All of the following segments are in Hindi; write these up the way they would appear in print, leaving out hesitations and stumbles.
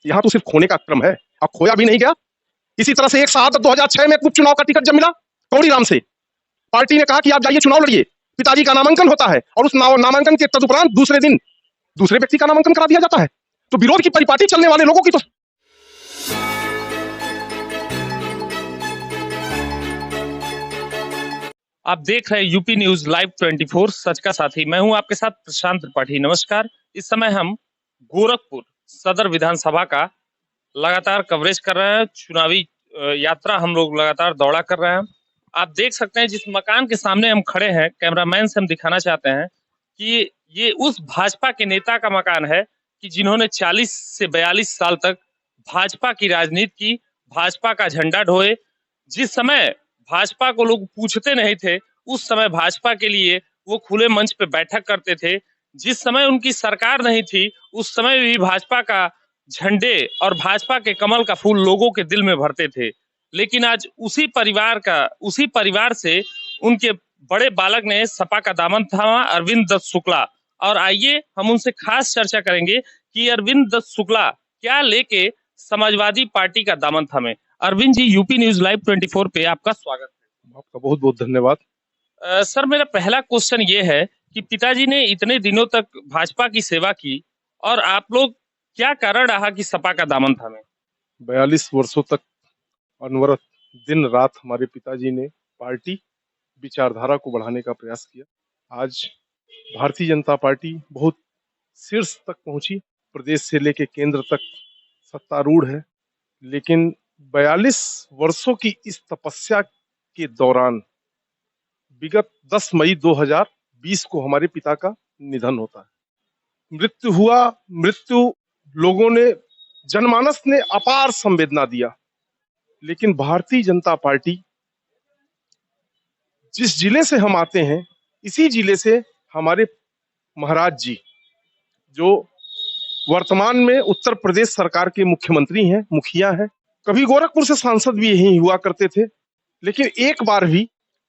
यहाँ तो सिर्फ खोने का क्रम है, अब खोया भी नहीं गया। इसी तरह से एक शहादत 2006 में उपचुनाव का टिकट जब मिला कौड़ीराम से, पार्टी ने कहा कि आप जाइए चुनाव लड़िए, पिताजी का नामांकन होता है और उस नामांकन के तदुपरांत दूसरे दिन दूसरे व्यक्ति का नामांकन करा दिया जाता है। तो विरोध की परिपाटी चलने वाले लोगों की तो आप देख रहे हैं यूपी न्यूज लाइव 24 सच का साथी। मैं हूं आपके साथ प्रशांत त्रिपाठी। नमस्कार। इस समय हम गोरखपुर सदर विधानसभा का लगातार कवरेज कर रहे हैं। चुनावी यात्रा हम लोग लगातार दौड़ा कर रहे हैं। आप देख सकते हैं जिस मकान के सामने हम खड़े हैं, कैमरामैन से हम दिखाना चाहते हैं कि ये उस भाजपा के नेता का मकान है कि जिन्होंने 40 से 42 साल तक भाजपा की राजनीति की, भाजपा का झंडा ढोए। जिस समय भाजपा को लोग पूछते नहीं थे, उस समय भाजपा के लिए वो खुले मंच पे बैठक करते थे। जिस समय उनकी सरकार नहीं थी, उस समय भी भाजपा का झंडे और भाजपा के कमल का फूल लोगों के दिल में भरते थे। लेकिन आज उसी परिवार से उनके बड़े बालक ने सपा का दामन थामा, अरविंद दत्त शुक्ला। और आइए हम उनसे खास चर्चा करेंगे कि अरविंद दत्त शुक्ला क्या लेके समाजवादी पार्टी का दामन थामे। Arvind ji, UP news live 24 पे आपका स्वागत है। आपका बहुत बहुत धन्यवाद। सर, मेरा पहला क्वेश्चन ये है कि पिताजी ने इतने दिनों तक भाजपा की सेवा की और आप लोग क्या कारण रहा कि सपा का दामन थामे? 42 वर्षों तक अनवरत दिन रात हमारे पिताजी ने पार्टी विचारधारा को बढ़ाने का प्रयास किया। आज भारतीय जनता पार्टी बहुत शीर्ष तक पहुंची, प्रदेश से लेके केंद्र तक सत्तारूढ़ है। लेकिन 42 वर्षों की इस तपस्या के दौरान विगत 10 मई 2020 को हमारे पिता का निधन होता है। मृत्यु हुआ। मृत्यु लोगों ने, जनमानस ने अपार संवेदना दिया। लेकिन भारतीय जनता पार्टी, जिस जिले से हम आते हैं, इसी जिले से हमारे महाराज जी, जो वर्तमान में उत्तर प्रदेश सरकार के मुख्यमंत्री हैं, मुखिया हैं, कभी गोरखपुर से सांसद भी यही हुआ करते थे। लेकिन एक बार भी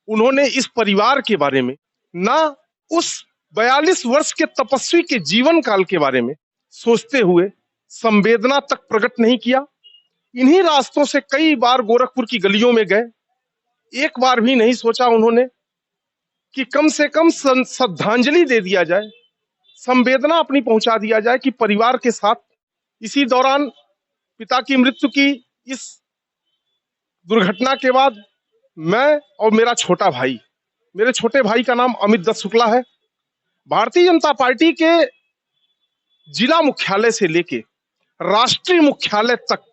उन्होंने इस परिवार के बारे में, ना उस 42 वर्ष के तपस्वी के जीवन काल के बारे में सोचते हुए संवेदना तक प्रकट नहीं किया। इन्हीं रास्तों से कई बार गोरखपुर की गलियों में गए, एक बार भी नहीं सोचा उन्होंने कि कम से कम श्रद्धांजलि दे दिया जाए, संवेदना अपनी पहुंचा दिया जाए कि परिवार के साथ। इसी दौरान पिता की मृत्यु की इस दुर्घटना के बाद मैं और मेरा छोटा भाई, मेरे छोटे भाई का नाम अमित दत्त शुक्ला है, भारतीय जनता पार्टी के जिला मुख्यालय से लेके राष्ट्रीय मुख्यालय तक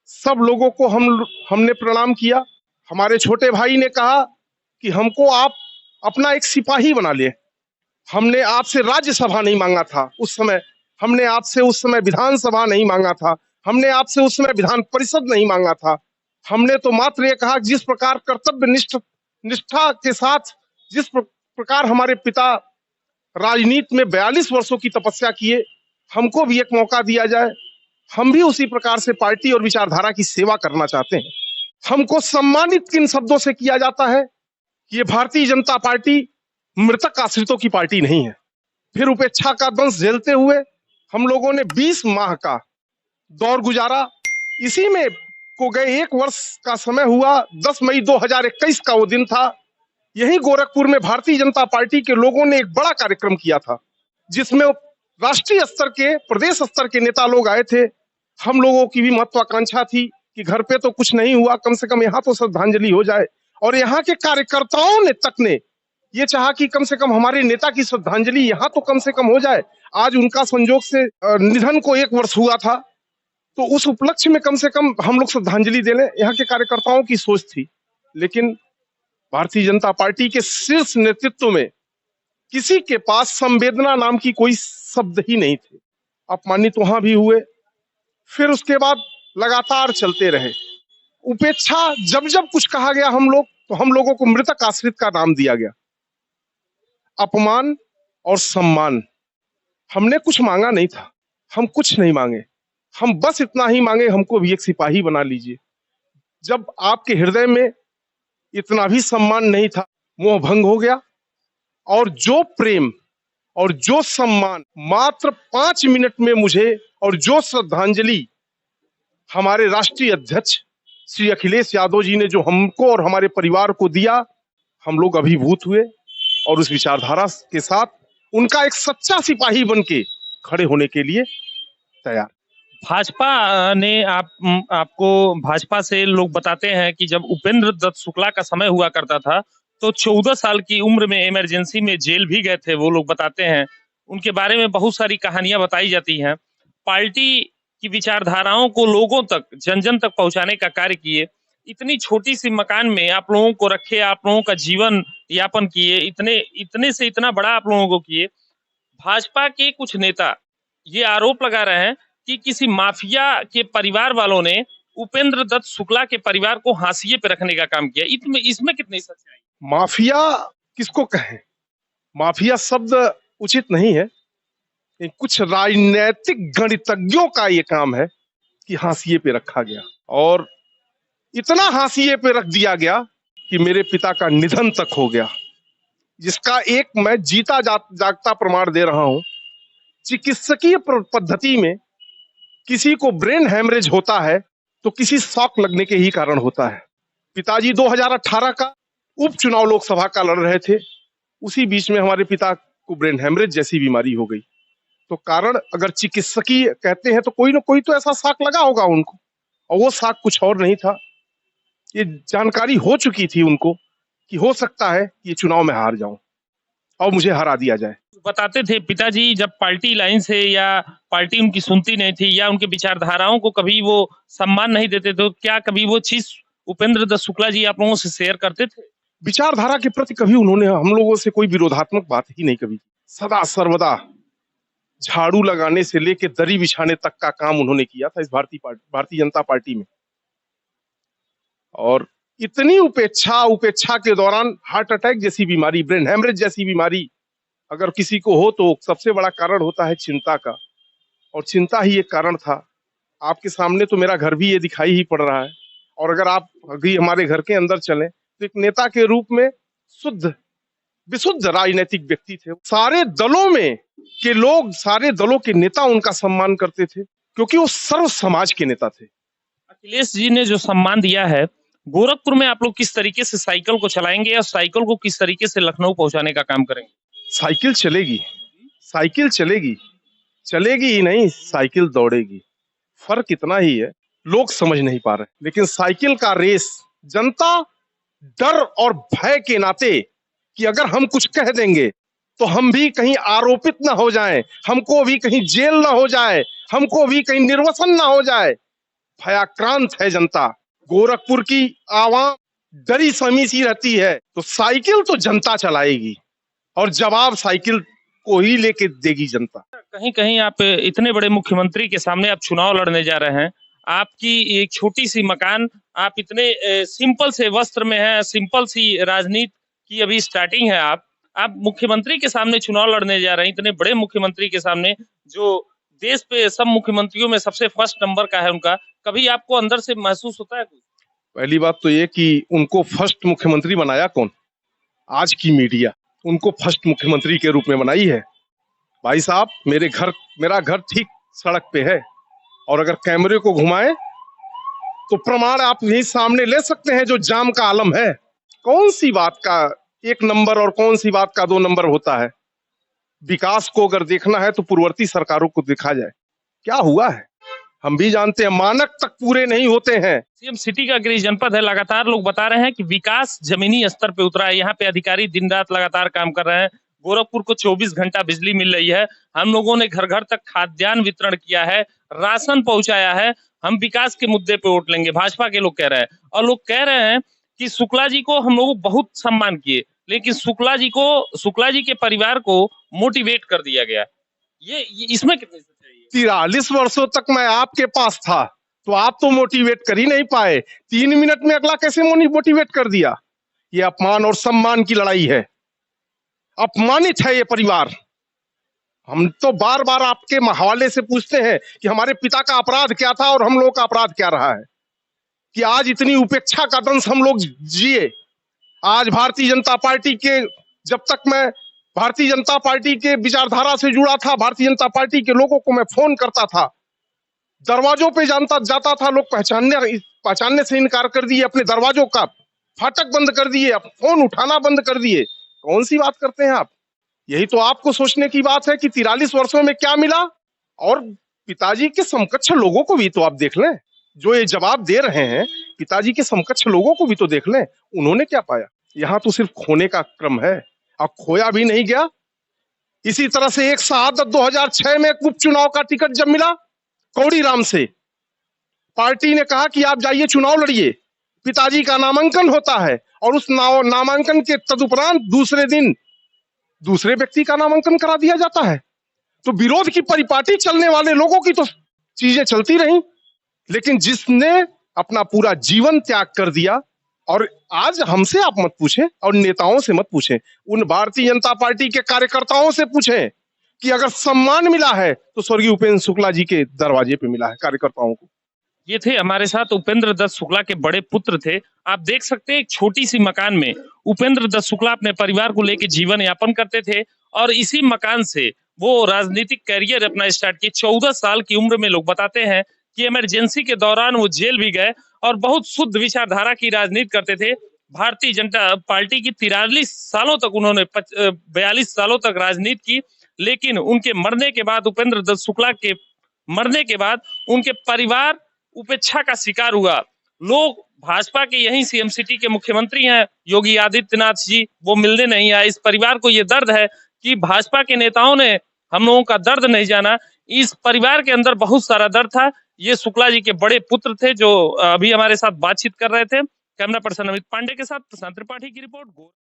सब लोगों को हमने प्रणाम किया। हमारे छोटे भाई ने कहा कि हमको आप अपना एक सिपाही बना ले। हमने आपसे राज्यसभा नहीं मांगा था उस समय, हमने आपसे उस समय विधानसभा नहीं मांगा था, हमने आपसे उस समय विधान परिषद नहीं मांगा था। हमने तो मात्र ये कहा जिस प्रकार कर्तव्य निष्ठा के साथ जिस प्रकार हमारे पिता राजनीति में 42 वर्षों की तपस्या किए, हमको भी एक मौका दिया जाए। हम भी उसी प्रकार से पार्टी और विचारधारा की सेवा करना चाहते हैं। हमको सम्मानित किन शब्दों से किया जाता है कि ये भारतीय जनता पार्टी मृतक आश्रितों की पार्टी नहीं है। फिर उपेक्षा का दंश झेलते हुए हम लोगों ने 20 माह का दौर गुजारा। इसी में को गए 1 वर्ष का समय हुआ। 10 मई 2021 का वो दिन था। यही गोरखपुर में भारतीय जनता पार्टी के लोगों ने एक बड़ा कार्यक्रम किया था, जिसमें राष्ट्रीय स्तर के, प्रदेश स्तर के नेता लोग आए थे। हम लोगों की भी महत्वाकांक्षा थी कि घर पे तो कुछ नहीं हुआ, कम से कम यहाँ तो श्रद्धांजलि हो जाए। और यहाँ के कार्यकर्ताओं ने ये चाहा कि कम से कम हमारे नेता की श्रद्धांजलि यहाँ तो कम से कम हो जाए। आज उनका संयोग से निधन को 1 वर्ष हुआ था, तो उस उपलक्ष्य में कम से कम हम लोग श्रद्धांजलि दे लें, यहाँ के कार्यकर्ताओं की सोच थी। लेकिन भारतीय जनता पार्टी के शीर्ष नेतृत्व में किसी के पास संवेदना नाम की कोई शब्द ही नहीं थे। अपमानित वहां भी हुए, फिर उसके बाद लगातार चलते रहे। उपेक्षा, जब जब कुछ कहा गया तो हम लोगों को मृतक आश्रित का नाम दिया गया। अपमान और सम्मान, हमने कुछ मांगा नहीं था, हम कुछ नहीं मांगे, हम बस इतना ही मांगे, हमको भी एक सिपाही बना लीजिए। जब आपके हृदय में इतना भी सम्मान नहीं था, मोह भंग हो गया। और जो प्रेम और जो सम्मान मात्र 5 मिनट में मुझे, और जो श्रद्धांजलि हमारे राष्ट्रीय अध्यक्ष श्री अखिलेश यादव जी ने जो हमको और हमारे परिवार को दिया, हम लोग अभिभूत हुए और उस विचारधारा के साथ उनका एक सच्चा सिपाही बन के खड़े होने के लिए तैयार। भाजपा ने आपको भाजपा से लोग बताते हैं कि जब उपेंद्र दत्त शुक्ला का समय हुआ करता था तो 14 साल की उम्र में इमरजेंसी में जेल भी गए थे। वो लोग बताते हैं, उनके बारे में बहुत सारी कहानियां बताई जाती हैं। पार्टी की विचारधाराओं को लोगों तक, जन जन तक पहुंचाने का कार्य किए। इतनी छोटी सी मकान में आप लोगों को रखे, आप लोगों का जीवन यापन किए, इतने से इतना बड़ा आप लोगों को किए। भाजपा के कुछ नेता ये आरोप लगा रहे हैं कि किसी माफिया के परिवार वालों ने उपेंद्र दत्त शुक्ला के परिवार को हाशिए पे रखने का काम किया। इसमें कितनी सच्चाई? माफिया किसको कहें? माफिया शब्द उचित नहीं है। कुछ राजनीतिक गणितज्ञों का ये काम है कि हाशिए पे रखा गया, और इतना हाशिए पे रख दिया गया कि मेरे पिता का निधन तक हो गया, जिसका एक मैं जीता जागता प्रमाण दे रहा हूं। चिकित्सकीय पद्धति में किसी को ब्रेन हैमरेज होता है तो किसी शॉक लगने के ही कारण होता है। पिताजी 2018 का उपचुनाव लोकसभा का लड़ रहे थे, उसी बीच में हमारे पिता को ब्रेन हैमरेज जैसी बीमारी हो गई। तो कारण अगर चिकित्सकीय कहते हैं तो कोई ना कोई तो ऐसा शॉक लगा होगा उनको, और वो शॉक कुछ और नहीं था। ये जानकारी हो चुकी थी उनको कि हो सकता है ये चुनाव में हार जाऊं और मुझे हरा दिया जाए। बताते थे पिताजी जब पार्टी लाइन से या पार्टी उनकी सुनती नहीं थी या उनके विचारधाराओं को कभी वो सम्मान नहीं देते, तो क्या कभी वो चीज उपेंद्र दत्त शुक्ला जी आप लोगों से शेयर करते थे? विचारधारा के प्रति कभी उन्होंने हम लोगों से कोई विरोधात्मक बात ही नहीं कभी। सदा सर्वदा झाड़ू लगाने से लेके दरी बिछाने तक का काम उन्होंने किया था इस भारतीय जनता पार्टी में। और इतनी उपेक्षा के दौरान हार्ट अटैक जैसी बीमारी, ब्रेन हैमरेज जैसी बीमारी अगर किसी को हो तो सबसे बड़ा कारण होता है चिंता का, और चिंता ही एक कारण था। आपके सामने तो मेरा घर भी ये दिखाई ही पड़ रहा है, और अगर आप अभी हमारे घर के अंदर चलें तो एक नेता के रूप में विशुद्ध राजनीतिक व्यक्ति थे। सारे दलों में के लोग, सारे दलों के नेता उनका सम्मान करते थे क्योंकि वो सर्व समाज के नेता थे। अखिलेश जी ने जो सम्मान दिया है, गोरखपुर में आप लोग किस तरीके से साइकिल को चलाएंगे या साइकिल को किस तरीके से लखनऊ पहुंचाने का काम करेंगे? साइकिल चलेगी, साइकिल चलेगी, चलेगी ही नहीं, साइकिल दौड़ेगी। फर्क इतना ही है, लोग समझ नहीं पा रहे। लेकिन साइकिल का रेस जनता डर और भय के नाते कि अगर हम कुछ कह देंगे तो हम भी कहीं आरोपित ना हो जाएं, हमको भी कहीं जेल ना हो जाए, हमको भी कहीं निर्वसन ना हो जाए, भयाक्रांत है जनता। गोरखपुर की आवाम डरी सहमी सी रहती है, तो साइकिल तो जनता चलाएगी और जवाब साइकिल को ही लेके देगी जनता। कहीं कहीं आप इतने बड़े मुख्यमंत्री के सामने आप चुनाव लड़ने जा रहे हैं, आपकी एक छोटी सी मकान, आप इतने सिंपल से वस्त्र में हैं, सिंपल सी राजनीति की अभी स्टार्टिंग है, आप मुख्यमंत्री के सामने चुनाव लड़ने जा रहे हैं, इतने बड़े मुख्यमंत्री के सामने जो देश पे सब मुख्यमंत्रियों में सबसे फर्स्ट नंबर का है उनका, कभी आपको अंदर से महसूस होता है? पहली बात तो ये कि उनको फर्स्ट मुख्यमंत्री बनाया कौन? आज की मीडिया उनको फर्स्ट मुख्यमंत्री के रूप में बनाई है। भाई साहब, मेरा घर ठीक सड़क पे है, और अगर कैमरे को घुमाएं तो प्रमाण आप यही सामने ले सकते हैं जो जाम का आलम है। कौन सी बात का 1 नंबर और कौन सी बात का 2 नंबर होता है? विकास को अगर देखना है तो पूर्ववर्ती सरकारों को देखा जाए, क्या हुआ है हम भी जानते हैं। मानक तक पूरे नहीं होते हैं। सीएम सिटी का गृह जनपद है, लगातार लोग बता रहे हैं कि विकास जमीनी स्तर पे उतरा है, यहाँ पे अधिकारी दिन रात लगातार काम कर रहे हैं। गोरखपुर को 24 घंटा बिजली मिल रही है, हम लोगों ने घर घर तक खाद्यान्न वितरण किया है, राशन पहुंचाया है, हम विकास के मुद्दे पे वोट लेंगे, भाजपा के लोग कह रहे हैं। और लोग कह रहे हैं कि शुक्ला जी को हम लोग बहुत सम्मान किए, लेकिन शुक्ला जी के परिवार को मोटिवेट कर दिया गया। ये इसमें कितनी सच्चाई है? 43 वर्षों तक मैं आपके पास था तो आप तो मोटिवेट कर ही नहीं पाए, 3 मिनट में अगला कैसे मोटिवेट कर दिया? ये अपमान और सम्मान की लड़ाई है। अपमानित है ये परिवार। हम तो बार बार आपके हवाले से पूछते हैं कि हमारे पिता का अपराध क्या था और हम लोग का अपराध क्या रहा है कि आज इतनी उपेक्षा का दंश हम लोग जिए। आज भारतीय जनता पार्टी के जब तक मैं भारतीय जनता पार्टी के विचारधारा से जुड़ा था, भारतीय जनता पार्टी के लोगों को मैं फोन करता था, दरवाजों पे जाता था, लोग पहचानने से इनकार कर दिए, अपने दरवाजों का फाटक बंद कर दिए, अब फोन उठाना बंद कर दिए। कौन सी बात करते हैं आप? यही तो आपको सोचने की बात है कि 43 वर्षों में क्या मिला। और पिताजी के समकक्ष लोगों को भी तो आप देख लें, जो ये जवाब दे रहे हैं, पिताजी के समकक्ष लोगों को भी तो देख लें, उन्होंने क्या पाया। यहाँ तो सिर्फ खोने का क्रम है, अब खोया भी नहीं गया। इसी तरह से एक शहादत 2006 में उपचुनाव का टिकट जब मिला कौड़ीराम से, पार्टी ने कहा कि आप जाइए चुनाव लड़िए, पिताजी का नामांकन होता है और उस नामांकन के तदुपरांत दूसरे दिन दूसरे व्यक्ति का नामांकन करा दिया जाता है। तो विरोध की परिपाटी चलने वाले लोगों की तो चीजें चलती रही, लेकिन जिसने अपना पूरा जीवन त्याग कर दिया, और आज हमसे आप मत पूछें और नेताओं से मत पूछें, उन भारतीय जनता पार्टी के कार्यकर्ताओं से पूछें कि अगर सम्मान मिला है तो स्वर्गीय उपेंद्र शुक्ला जी के दरवाजे पे मिला है कार्यकर्ताओं को। ये थे हमारे साथ उपेंद्र दत्त शुक्ला के बड़े पुत्र थे। आप देख सकते हैं एक छोटी सी मकान में उपेंद्र दत्त शुक्ला अपने परिवार को लेकर जीवन यापन करते थे और इसी मकान से वो राजनीतिक कैरियर अपना स्टार्ट किया। 14 साल की उम्र में लोग बताते हैं कि इमरजेंसी के दौरान वो जेल भी गए और बहुत शुद्ध विचारधारा की राजनीति करते थे। भारतीय जनता पार्टी की 43 सालों तक उन्होंने 42 सालों तक राजनीति की, लेकिन उनके मरने के बाद, उपेंद्र दत्त शुक्ला के मरने के बाद उनके परिवार उपेक्षा का शिकार हुआ। लोग भाजपा के यही सीएम सिटी के मुख्यमंत्री हैं योगी आदित्यनाथ जी, वो मिलने नहीं आए। इस परिवार को ये दर्द है कि भाजपा के नेताओं ने हम लोगों का दर्द नहीं जाना। इस परिवार के अंदर बहुत सारा दर्द था। ये शुक्ला जी के बड़े पुत्र थे जो अभी हमारे साथ बातचीत कर रहे थे। कैमरा पर्सन अमित पांडे के साथ प्रशांत त्रिपाठी की रिपोर्ट।